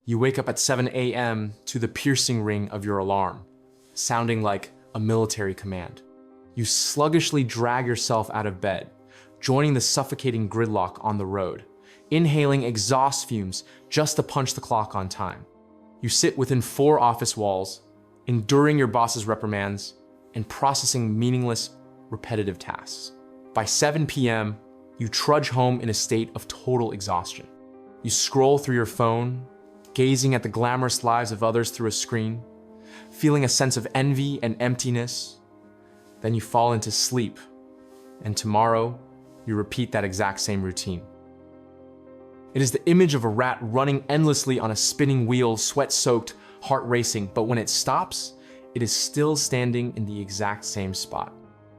You wake up at 7 a.m. to the piercing ring of your alarm, sounding like a military command. You sluggishly drag yourself out of bed, joining the suffocating gridlock on the road, inhaling exhaust fumes just to punch the clock on time. You sit within 4 office walls, enduring your boss's reprimands and processing meaningless, repetitive tasks. By 7 p.m., you trudge home in a state of total exhaustion. You scroll through your phone, gazing at the glamorous lives of others through a screen, feeling a sense of envy and emptiness. Then you fall into sleep, and tomorrow, you repeat that exact same routine. It is the image of a rat running endlessly on a spinning wheel, sweat-soaked, heart racing, but when it stops, it is still standing in the exact same spot.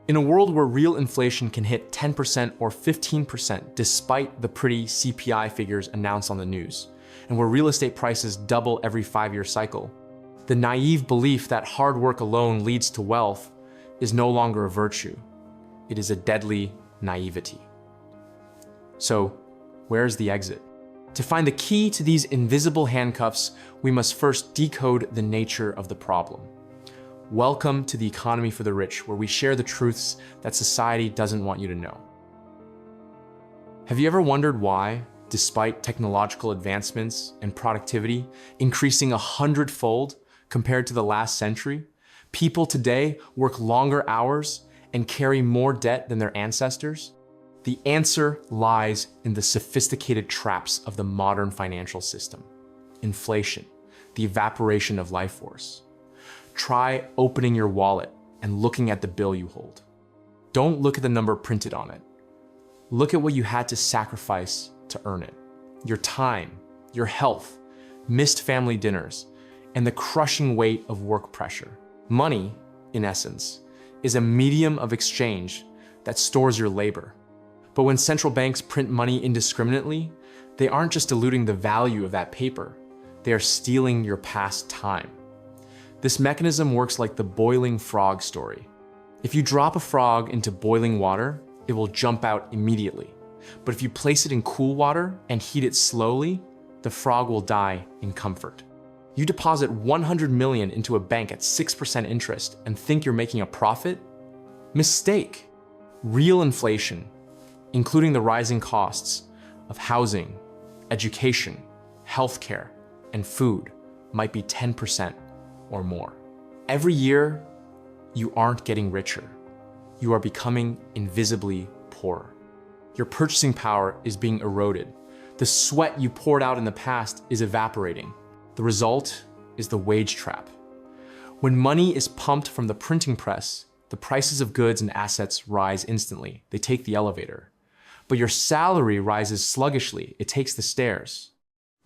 In a world where real inflation can hit 10% or 15% despite the pretty CPI figures announced on the news, and where real estate prices double every 5-year cycle, the naive belief that hard work alone leads to wealth is no longer a virtue. It is a deadly naivety. So, where's the exit? To find the key to these invisible handcuffs, we must first decode the nature of the problem. Welcome to the Economy for the Rich, where we share the truths that society doesn't want you to know. Have you ever wondered why, despite technological advancements and productivity increasing 100-fold compared to the last century, people today work longer hours and carry more debt than their ancestors? The answer lies in the sophisticated traps of the modern financial system. Inflation, the evaporation of life force. Try opening your wallet and looking at the bill you hold. Don't look at the number printed on it. Look at what you had to sacrifice to earn it. Your time, your health, missed family dinners, and the crushing weight of work pressure. Money, in essence, is a medium of exchange that stores your labor. But when central banks print money indiscriminately, they aren't just diluting the value of that paper, they are stealing your past time. This mechanism works like the boiling frog story. If you drop a frog into boiling water, it will jump out immediately. But if you place it in cool water and heat it slowly, the frog will die in comfort. You deposit 100 million into a bank at 6% interest and think you're making a profit? Mistake. Real inflation, including the rising costs of housing, education, healthcare, and food, might be 10% or more. Every year, you aren't getting richer. You are becoming invisibly poorer. Your purchasing power is being eroded. The sweat you poured out in the past is evaporating. The result is the wage trap. When money is pumped from the printing press, the prices of goods and assets rise instantly. They take the elevator. But your salary rises sluggishly. It takes the stairs.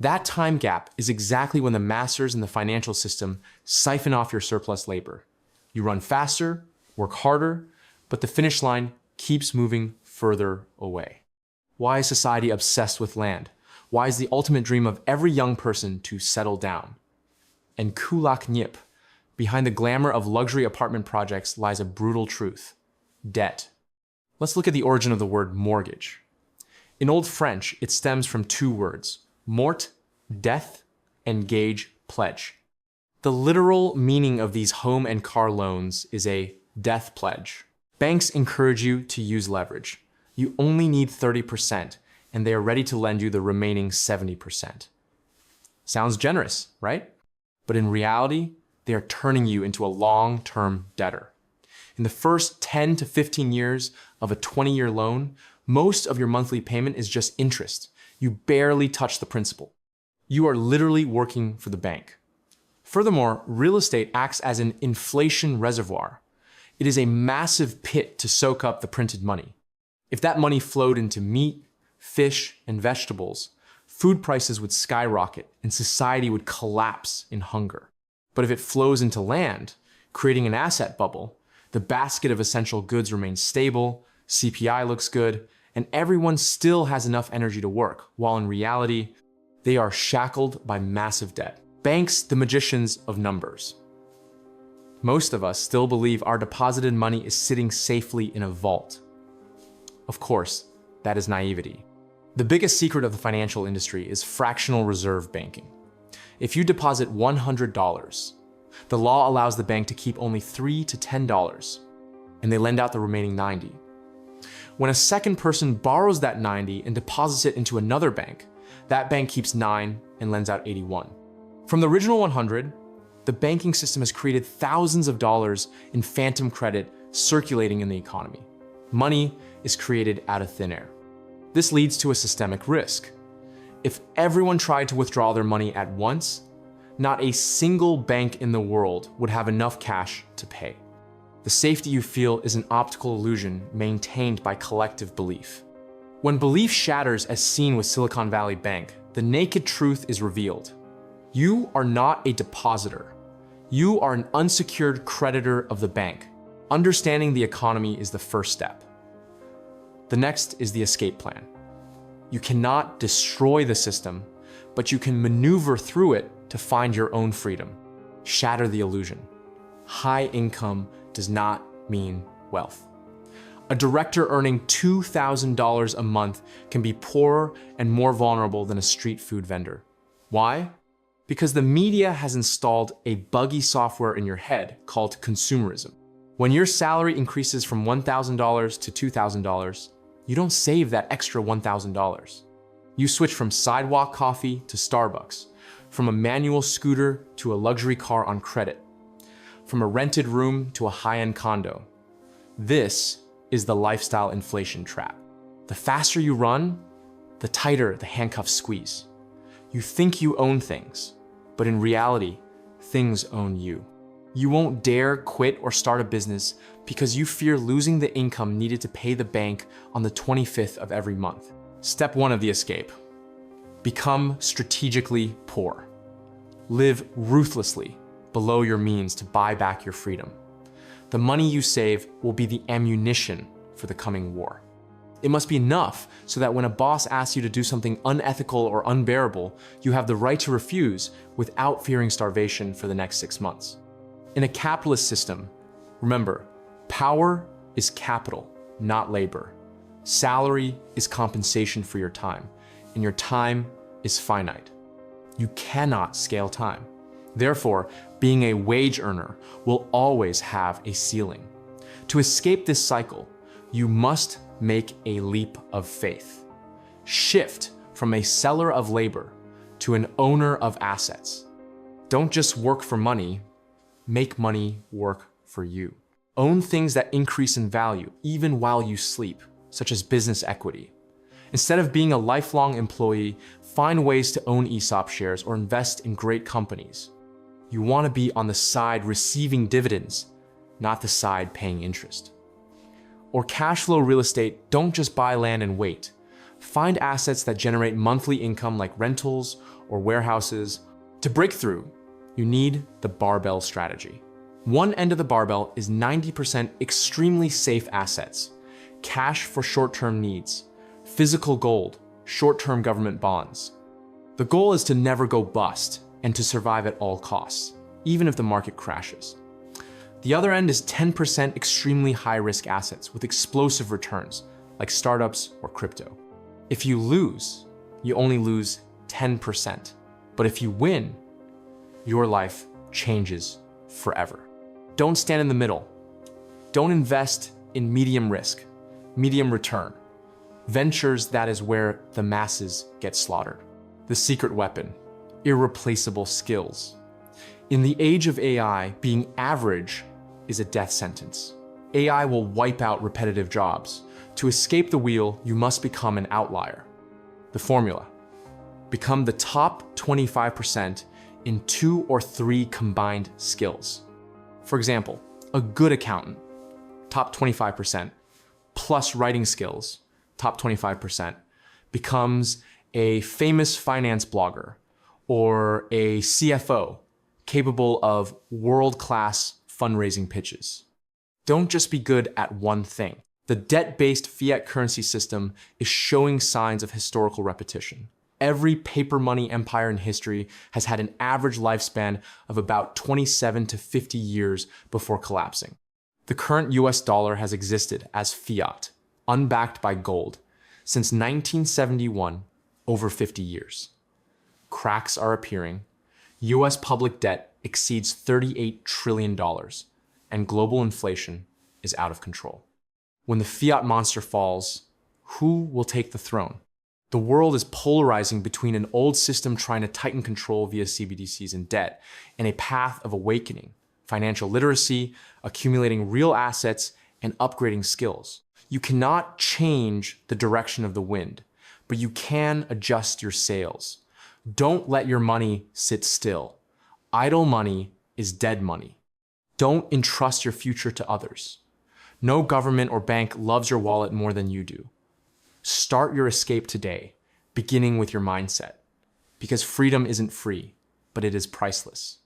That time gap is exactly when the masters in the financial system siphon off your surplus labor. You run faster, work harder, but the finish line keeps moving further away. Why is society obsessed with land? Why is the ultimate dream of every young person to settle down? And kulak nyip, behind the glamour of luxury apartment projects lies a brutal truth: debt. Let's look at the origin of the word mortgage. In Old French, it stems from 2 words: mort, death, and gage, pledge. The literal meaning of these home and car loans is a death pledge. Banks encourage you to use leverage. You only need 30%, and they are ready to lend you the remaining 70%. Sounds generous, right? But in reality, they are turning you into a long-term debtor. In the first 10 to 15 years of a 20-year loan, most of your monthly payment is just interest. You barely touch the principal. You are literally working for the bank. Furthermore, real estate acts as an inflation reservoir. It is a massive pit to soak up the printed money. If that money flowed into meat, fish, and vegetables, food prices would skyrocket and society would collapse in hunger. But if it flows into land, creating an asset bubble, the basket of essential goods remains stable, CPI looks good, and everyone still has enough energy to work, while in reality, they are shackled by massive debt. Banks, the magicians of numbers. Most of us still believe our deposited money is sitting safely in a vault. Of course, that is naivety. The biggest secret of the financial industry is fractional reserve banking. If you deposit $100, the law allows the bank to keep only $3 to $10, and they lend out the remaining 90. When a second person borrows that 90 and deposits it into another bank, that bank keeps 9 and lends out 81. From the original 100, the banking system has created thousands of dollars in phantom credit circulating in the economy. Money is created out of thin air. This leads to a systemic risk. If everyone tried to withdraw their money at once, not a single bank in the world would have enough cash to pay. The safety you feel is an optical illusion maintained by collective belief. When belief shatters as seen with Silicon Valley Bank, the naked truth is revealed. You are not a depositor. You are an unsecured creditor of the bank. Understanding the economy is the first step. The next is the escape plan. You cannot destroy the system, but you can maneuver through it to find your own freedom. Shatter the illusion. High income does not mean wealth. A director earning $2,000 a month can be poorer and more vulnerable than a street food vendor. Why? Because the media has installed a buggy software in your head called consumerism. When your salary increases from $1,000 to $2,000, you don't save that extra $1,000. You switch from sidewalk coffee to Starbucks, from a manual scooter to a luxury car on credit, from a rented room to a high-end condo. This is the lifestyle inflation trap. The faster you run, the tighter the handcuffs squeeze. You think you own things, but in reality, things own you. You won't dare quit or start a business because you fear losing the income needed to pay the bank on the 25th of every month. Step 1 of the escape. Become strategically poor. Live ruthlessly below your means to buy back your freedom. The money you save will be the ammunition for the coming war. It must be enough so that when a boss asks you to do something unethical or unbearable, you have the right to refuse without fearing starvation for the next 6 months. In a capitalist system, remember, power is capital, not labor. Salary is compensation for your time, and your time is finite. You cannot scale time. Therefore, being a wage earner will always have a ceiling. To escape this cycle, you must make a leap of faith. Shift from a seller of labor to an owner of assets. Don't just work for money, make money work for you. Own things that increase in value even while you sleep, such as business equity. Instead of being a lifelong employee, find ways to own ESOP shares or invest in great companies. You want to be on the side receiving dividends, not the side paying interest. Or cash flow real estate, don't just buy land and wait. Find assets that generate monthly income like rentals or warehouses. To break through, you need the barbell strategy. One end of the barbell is 90% extremely safe assets, cash for short-term needs, physical gold, short-term government bonds. The goal is to never go bust and to survive at all costs, even if the market crashes. The other end is 10% extremely high-risk assets with explosive returns, like startups or crypto. If you lose, you only lose 10%. But if you win, your life changes forever. Don't stand in the middle. Don't invest in medium risk, medium return. Ventures, that is where the masses get slaughtered. The secret weapon, irreplaceable skills. In the age of AI, being average is a death sentence. AI will wipe out repetitive jobs. To escape the wheel, you must become an outlier. The formula: become the top 25% in 2 or 3 combined skills. For example, a good accountant, top 25%, plus writing skills, top 25%, becomes a famous finance blogger or a CFO capable of world-class fundraising pitches. Don't just be good at one thing. The debt-based fiat currency system is showing signs of historical repetition. Every paper money empire in history has had an average lifespan of about 27 to 50 years before collapsing. The current US dollar has existed as fiat, unbacked by gold, since 1971, over 50 years. Cracks are appearing. US public debt exceeds $38 trillion, and global inflation is out of control. When the fiat monster falls, who will take the throne? The world is polarizing between an old system trying to tighten control via CBDCs and debt, and a path of awakening, financial literacy, accumulating real assets, and upgrading skills. You cannot change the direction of the wind, but you can adjust your sails. Don't let your money sit still. Idle money is dead money. Don't entrust your future to others. No government or bank loves your wallet more than you do. Start your escape today, beginning with your mindset. Because freedom isn't free, but it is priceless.